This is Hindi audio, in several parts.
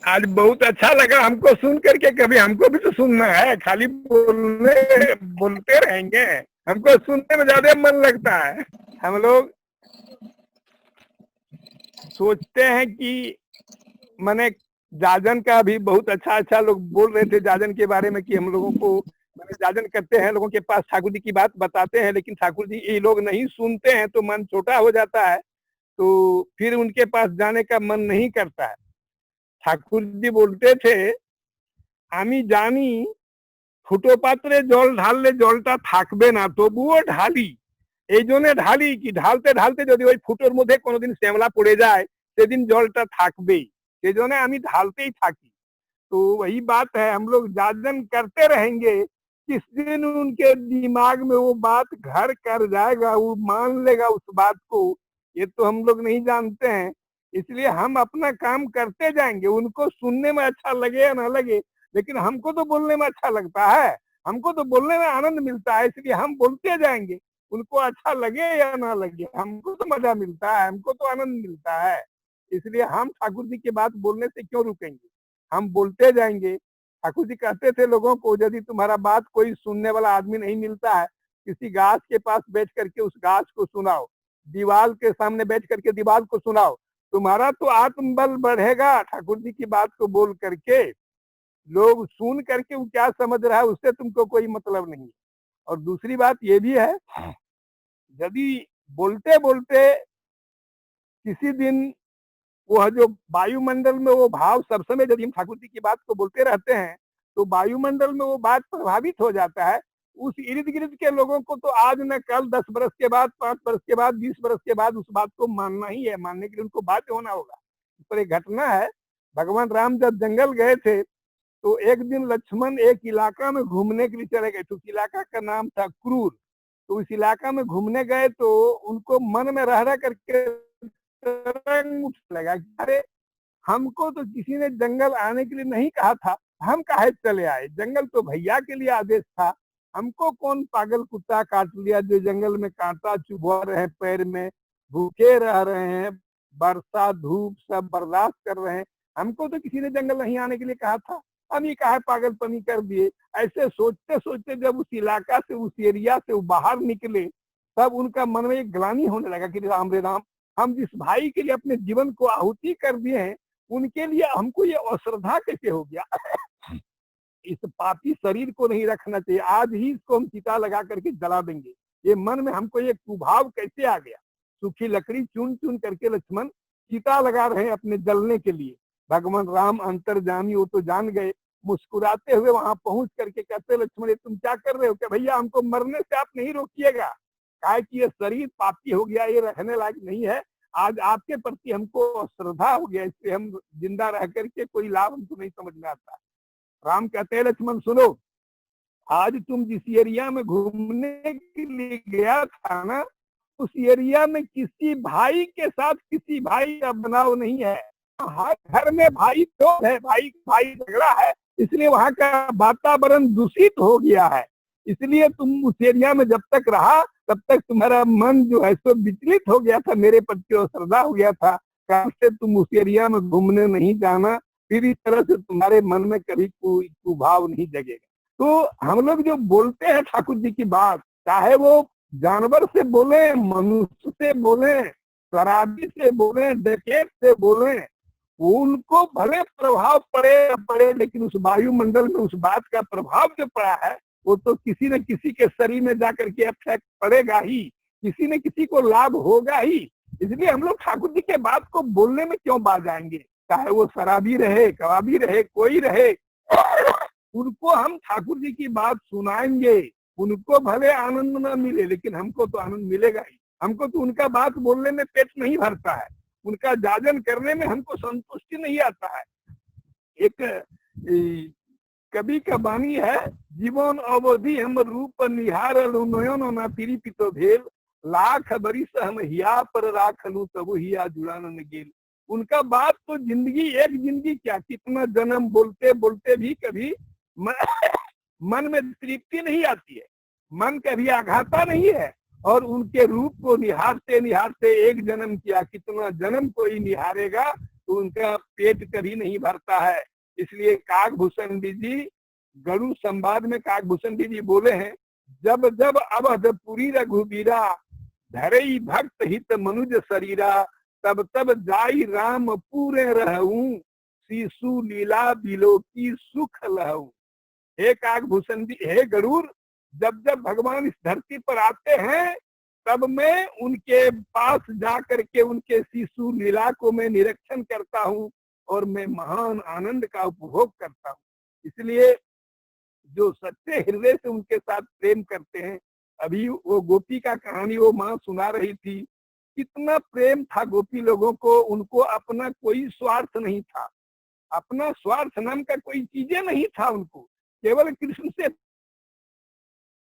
आज बहुत अच्छा लगा हमको सुन करके। कभी हमको भी तो सुनना है, खाली बोलते रहेंगे। हमको सुनने में ज्यादा मन लगता है। हम लोग सोचते हैं कि मैंने जाजन का भी बहुत अच्छा लोग बोल रहे थे जाजन के बारे में कि हम लोगों को मैंने जाजन करते हैं, लोगों के पास ठाकुर जी की बात बताते हैं, लेकिन ठाकुर जी ये लोग नहीं सुनते हैं तो मन छोटा हो जाता है, तो फिर उनके पास जाने का मन नहीं करता है। ठाकुर जी बोलते थे, आमी जानी ফুটো পাত্রে জল ঢাললে জলটা থাকবে না, তবুও ঢালি। এই জন্য ঢালি কি ঢালতে ঢালতে যদি ওই ফুটোর মধ্যে কোনোদিন শ্যামলা পড়ে যায় সেদিন জলটা থাকবেই, সেই জন্য আমি ঢালতেই থাকি। तो वही बात है, हम लोग जाजन करते रहेंगे, किस दिन उनके दिमाग में वो बात घर कर जाएगा, वो मान लेगा उस बात को, ये तो हम लोग नहीं जानते हैं। इसलिए हम अपना काम करते जाएंगे, उनको सुनने में अच्छा लगे या ना लगे, लेकिन हमको तो बोलने में अच्छा लगता है, हमको तो बोलने में आनंद मिलता है, इसलिए हम बोलते जाएंगे। उनको अच्छा लगे या ना लगे, हमको तो मजा मिलता है, हमको तो आनंद मिलता है। इसलिए हम ठाकुर जी की बात बोलने से क्यों रुकेंगे, हम बोलते जाएंगे। ठाकुर जी कहते थे लोगों को, यदि तुम्हारा बात कोई सुनने वाला आदमी नहीं मिलता है, किसी गाछ के पास बैठ करके उस गाछ को सुनाओ, दीवार के सामने बैठ करके दीवार को सुनाओ, तुम्हारा तो आत्मबल बढ़ेगा। ठाकुर जी की बात को बोल करके लोग सुन करके वो क्या समझ रहा है उससे तुमको कोई मतलब नहीं। और दूसरी बात ये भी है, यदि बोलते बोलते किसी दिन वो जो वायुमंडल में वो भाव सब समय यदि हम ठाकुर जी की बात को बोलते रहते हैं तो वायुमंडल में वो बात प्रभावित हो जाता है। उस इर्द गिर्द के लोगों को तो आज न कल 10 बरस के बाद, 5 बरस के बाद, 20 बरस के बाद उस बात को मानना ही है, मानने के लिए उनको बाध्य होना होगा। इस पर एक घटना है, भगवान राम जब जंगल गए थे तो एक दिन लक्ष्मण एक इलाका में घूमने के लिए चले गए, तो उस इलाका का नाम था क्रूर। तो इस इलाका में घूमने गए तो उनको मन में रह करके उठ लगा, अरे हमको तो किसी ने जंगल आने के लिए नहीं कहा था, हम काहे चले आए, जंगल तो भैया के लिए आदेश था, हमको कौन पागल कुत्ता काट लिया जो जंगल में कांटा चुभा रहे, पैर में भूखे रह रहे हैं, बरसात धूप सब बर्दाश्त कर रहे हैं, हमको तो किसी ने जंगल नहीं आने के लिए कहा था, हम ये काहे पागलपनी कर दिए। ऐसे सोचते सोचते जब उस इलाका से, उस एरिया से वो बाहर निकले, तब उनका मन में एक ग्लानि होने लगा कि राम रे राम, हम जिस भाई के लिए अपने जीवन को आहुति कर दिए हैं, उनके लिए हमको ये अश्रद्धा कैसे हो गया। इस पापी शरीर को नहीं रखना चाहिए, आज ही इसको हम चिता लगा करके जला देंगे। ये मन में हमको ये कुभाव कैसे आ गया। सूखी लकड़ी चुन चुन करके लक्ष्मण चिता लगा रहे हैं अपने जलने के लिए। भगवान राम अंतर्जामी, वो तो जान गए, मुस्कुराते हुए वहां पहुंच करके कहते, लक्ष्मण तुम क्या कर रहे हो, क्या भैया हमको मरने से आप नहीं रोकिएगा, काहे कि ये शरीर पापी हो गया, ये रहने लायक नहीं है, आज आपके प्रति हमको श्रद्धा हो गया, इससे हम जिंदा रह करके कोई लाभ हमको नहीं समझ में आता। राम कहते हैं, लक्ष्मण सुनो, आज तुम जिस एरिया में घूमने के लिए गया था ना, उस एरिया में किसी भाई के साथ किसी भाई का बनाव नहीं है, हर घर में भाई तो है, भाई भाई झगड़ा है, इसलिए वहां का वातावरण दूषित हो गया है। इसलिए तुम उस एरिया में जब तक रहा तब तक तुम्हारा मन जो है सो विचलित हो गया था, मेरे प्रति श्रद्धा हो गया था, से तुम उस एरिया में घूमने नहीं जाना, फिर इस तरह से तुम्हारे मन में कभी कोई कुभाव नहीं जगेगा। तो हम लोग जो बोलते हैं ठाकुर जी की बात, चाहे वो जानवर से बोले, मनुष्य से बोले, शराबी से बोले, डकैत से बोले, उनको भले प्रभाव पड़े, लेकिन उस वायुमंडल में उस बात का प्रभाव जो पड़ा है वो तो किसी न किसी के शरीर में जाकर के इफेक्ट पड़ेगा ही, किसी न किसी को लाभ होगा ही। इसलिए हम लोग ठाकुर जी के बात को बोलने में क्यों बाज जाएंगे, चाहे वो शराबी रहे, कबाबी रहे, कोई रहे, उनको हम ठाकुर जी की बात सुनाएंगे। उनको भले आनंद न मिले, लेकिन हमको तो आनंद मिलेगा ही। हमको तो उनका बात बोलने में पेट नहीं भरता है, उनका जाजन करने में हमको संतुष्टि नहीं आता है। एक कवि का वाणी है, जीवन अवधि हम रूप निहार नयन ना तिरिपितो भेल, लाख बरिस हम हिया पर राखलू तब हिया जुड़ान न गेल। उनका बात तो जिंदगी, एक जिंदगी क्या, कितना जन्म बोलते बोलते भी कभी मन में तृप्ति नहीं आती है, मन कभी आघाता नहीं है, और उनके रूप को निहारते निहारते एक जन्म किया, कितना जन्म कोई निहारेगा, तो उनका पेट कभी नहीं भरता है। इसलिए काकभूषण जी गरुड़ संवाद में काकभूषण जी बोले हैं, जब जब अवधपुरी रघुबीरा धरई भक्त हित मनुज शरीरा, तब तब जाई राम पूरे रहूं, शिशु लीला बिलो की सुख लहूं। हे काकभूषण जी, हे गरुड़, जब जब भगवान इस धरती पर आते हैं तब मैं उनके पास जा करके उनके शिशु लीला को मैं निरीक्षण करता हूँ और मैं महान आनंद का उपभोग करता हूँ। इसलिए जो सच्चे हृदय से उनके साथ प्रेम करते हैं, अभी वो गोपी का कहानी वो माँ सुना रही थी, कितना प्रेम था गोपी लोगों को, उनको अपना कोई स्वार्थ नहीं था, अपना स्वार्थ नाम का कोई चीजें नहीं था उनको, केवल कृष्ण से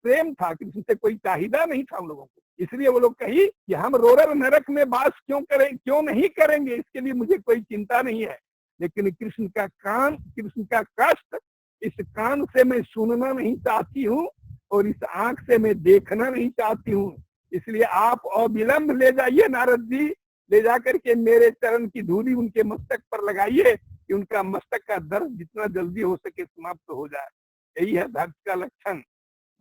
प्रेम था, कृष्ण से कोई चाहिदा नहीं था उन लोगों को। इसलिए वो लोग कही कि हम रोरर नरक में वास क्यों नहीं करेंगे, इसके लिए मुझे कोई चिंता नहीं है, लेकिन कृष्ण का कष्ट, इस कान से मैं सुनना नहीं चाहती हूँ और इस आंख से मैं देखना नहीं चाहती हूँ। इसलिए आप अविलंब ले जाइए नारद जी, ले जाकर के मेरे चरण की धूली उनके मस्तक पर लगाइए कि उनका मस्तक का दर्द जितना जल्दी हो सके समाप्त हो जाए। यही है भक्त का लक्षण।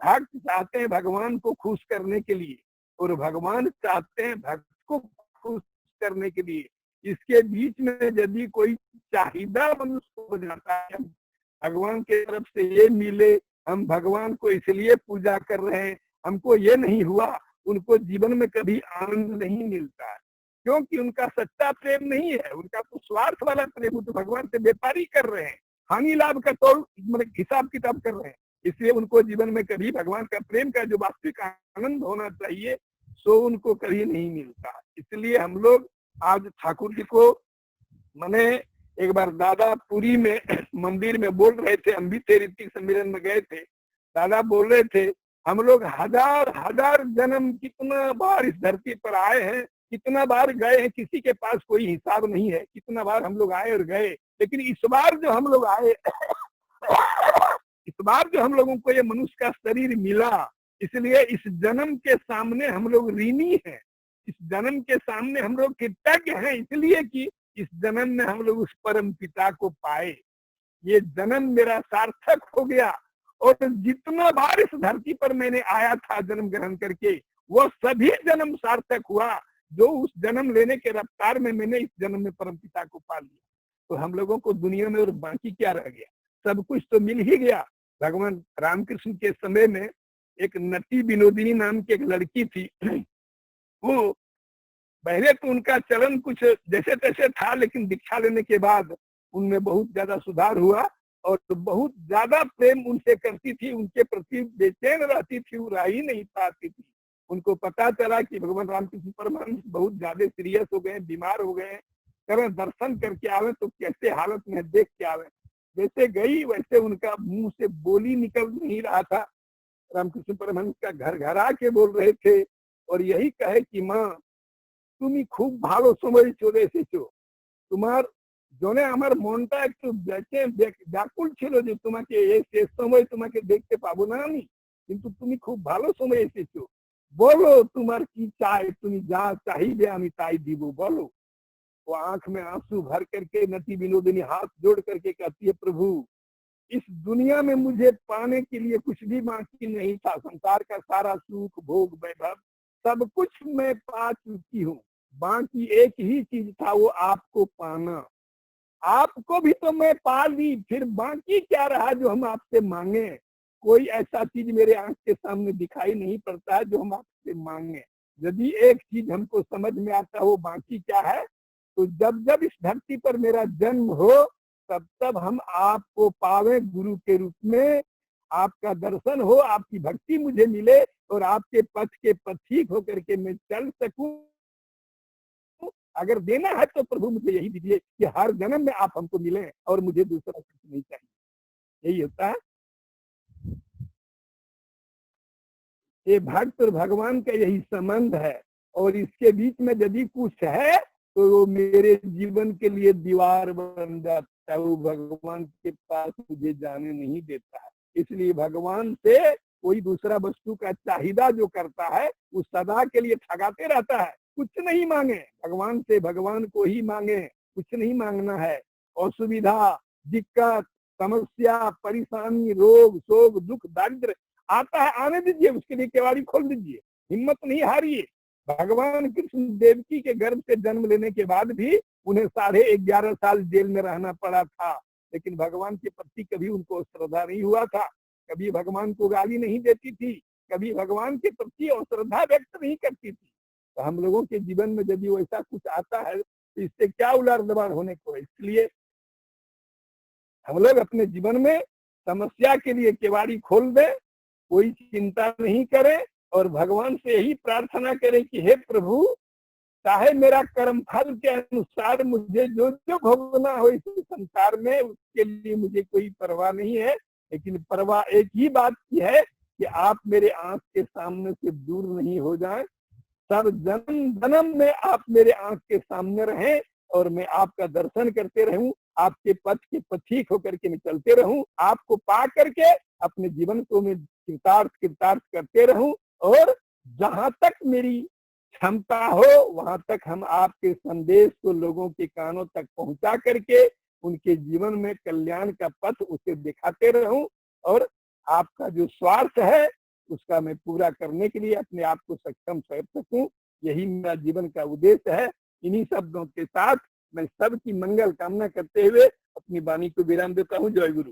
भक्त चाहते हैं भगवान को खुश करने के लिए और भगवान चाहते हैं भक्त को खुश करने के लिए। इसके बीच में यदि कोई चाहिदा मनुष्य हो जाता है, भगवान के तरफ से ये मिले, हम भगवान को इसलिए पूजा कर रहे हैं, हमको ये नहीं हुआ, उनको जीवन में कभी आनंद नहीं मिलता है, क्योंकि उनका सच्चा प्रेम नहीं है, उनका तो स्वार्थ वाला प्रेम, तो भगवान से व्यापारी कर रहे हैं, हानि लाभ का तौल मतलब हिसाब किताब कर रहे हैं। इसलिए उनको जीवन में कभी भगवान का प्रेम का जो वास्तविक आनंद होना चाहिए सो उनको कभी नहीं मिलता। इसलिए हम लोग आज ठाकुर जी को मैंने एक बार दादा पुरी में मंदिर में बोल रहे थे, हम भी ऋतिक सम्मेलन में गए थे, दादा बोल रहे थे हम लोग हजार हजार जन्म कितना बार इस धरती पर आए हैं, कितना बार गए हैं, किसी के पास कोई हिसाब नहीं है, कितना बार हम लोग आए और गए, लेकिन इस बार जो हम लोग आए इस बार जो हम लोगों को ये मनुष्य का शरीर मिला, इसलिए इस जन्म के सामने हम लोग ऋणी हैं, इस जन्म के सामने हम लोग कृतज्ञ हैं, इसलिए कि इस जन्म में हम लोग उस परम पिता को पाए, ये जन्म मेरा सार्थक हो गया। और जितना बार इस धरती पर मैंने आया था जन्म ग्रहण करके, वो सभी जन्म सार्थक हुआ, जो उस जन्म लेने के रफ्तार में मैंने इस जन्म में परम पिता को पा लिया। तो हम लोगों को दुनिया में और बाकी क्या रह गया, सब कुछ तो मिल ही गया। भगवान रामकृष्ण के समय में एक नटी विनोदिनी नाम की एक लड़की थी, वो पहले तो उनका चलन कुछ जैसे तैसे था, लेकिन दीक्षा लेने के बाद उनमें बहुत ज्यादा सुधार हुआ और बहुत ज्यादा प्रेम उनसे करती थी, उनके प्रति बेचैन रहती थी, वो रह ही नहीं पाती थी। उनको पता चला कि भगवान रामकृष्ण परमहंस बहुत ज्यादा सीरियस हो गए, बीमार हो गए, करें दर्शन करके आवे तो कैसे हालत में देख के आवे। जैसे गई वैसे उनका मुंह से बोली निकल नहीं रहा था। रामकृष्ण परमहंस का घर घर आके बोल रहे थे और यही कहे कि माँ তুমি খুব ভালো সময় চলে এসেছো, তোমার জন্য আমার মনটা একটু ব্যাকুল ছিল যে তোমাকে এই শেষ সময় তোমাকে দেখতে পাবো না আমি, কিন্তু তুমি খুব ভালো সময় এসেছো, বলো তোমার কি চাই, তুমি যা চাইবে আমি তাই দিব, বলো। वो आंख में आंसू भर करके नटी विनोदिनी हाथ जोड़ करके कहती है, प्रभु इस दुनिया में मुझे पाने के लिए कुछ भी बाकी नहीं था, संसार का सारा सुख भोग वैभव सब कुछ मैं पा चुकी हूँ, बाकी एक ही चीज था वो आपको पाना, आपको भी तो मैं पा ली, फिर बाकी क्या रहा जो हम आपसे मांगे। कोई ऐसा चीज मेरे आंख के सामने दिखाई नहीं पड़ता है जो हम आपसे मांगे। यदि एक चीज हमको समझ में आता हो बाकी क्या है, तो जब जब इस धरती पर मेरा जन्म हो तब तब हम आपको पावे गुरु के रूप में, आपका दर्शन हो, आपकी भक्ति मुझे मिले और आपके पथ के पथिक होकर के मैं चल सकूं। अगर देना है तो प्रभु मुझे यही दीजिए कि हर जन्म में आप हमको मिले और मुझे दूसरा कुछ नहीं चाहिए। यही होता है ये भक्त और भगवान का यही संबंध है, और इसके बीच में यदि कुछ है तो वो मेरे जीवन के लिए दीवार बन जाता है, वो भगवान के पास मुझे जाने नहीं देता है। इसलिए भगवान से कोई दूसरा वस्तु का चाहिदा जो करता है वो सदा के लिए ठगाते रहता है, कुछ नहीं मांगे, भगवान से भगवान को ही मांगे। कुछ नहीं मांगना है। असुविधा, दिक्कत, समस्या, परेशानी, रोग, शोक, दुख, दारिद्र आता है, आने दीजिए, उसके लिए केवाड़ी खोल दीजिए, हिम्मत नहीं हारिए। भगवान कृष्ण देवकी के गर्भ से जन्म लेने के बाद भी उन्हें 11.5 साल जेल में रहना पड़ा था, लेकिन भगवान के प्रति कभी उनको श्रद्धा नहीं हुआ था, कभी भगवान को गाली नहीं देती थी, कभी भगवान के प्रति अश्रद्धा व्यक्त नहीं करती थी। तो हम लोगों के जीवन में यदि वैसा कुछ आता है तो इससे क्या उलट दबाड़ होने को है। इसलिए हम लोग अपने जीवन में समस्या के लिए केवाड़ी खोल दें, कोई चिंता नहीं करें और भगवान से यही प्रार्थना करें कि हे प्रभु, चाहे मेरा कर्म फल के अनुसार मुझे जो जो भोगना हो इस संसार में, उसके लिए मुझे कोई परवाह नहीं है, लेकिन परवाह एक ही बात की है कि आप मेरे आंख के सामने से दूर नहीं हो जाएं, सब जन्म जन्म में आप मेरे आंख के सामने रहें और मैं आपका दर्शन करते रहूं, आपके पथ के पथिक होकर के मैं चलते रहूं, आपको पा करके अपने जीवन को मैं कृतार्थ करते रहूं और जहां तक मेरी क्षमता हो वहां तक हम आपके संदेश को लोगों के कानों तक पहुंचा करके उनके जीवन में कल्याण का पथ उसे दिखाते रहूं और आपका जो स्वार्थ है उसका मैं पूरा करने के लिए अपने आप को सक्षम कर सकूं, यही मेरा जीवन का उद्देश्य है। इन्हीं शब्दों के साथ मैं सबकी मंगल कामना करते हुए अपनी वाणी को विराम देता हूं। जय गुरु।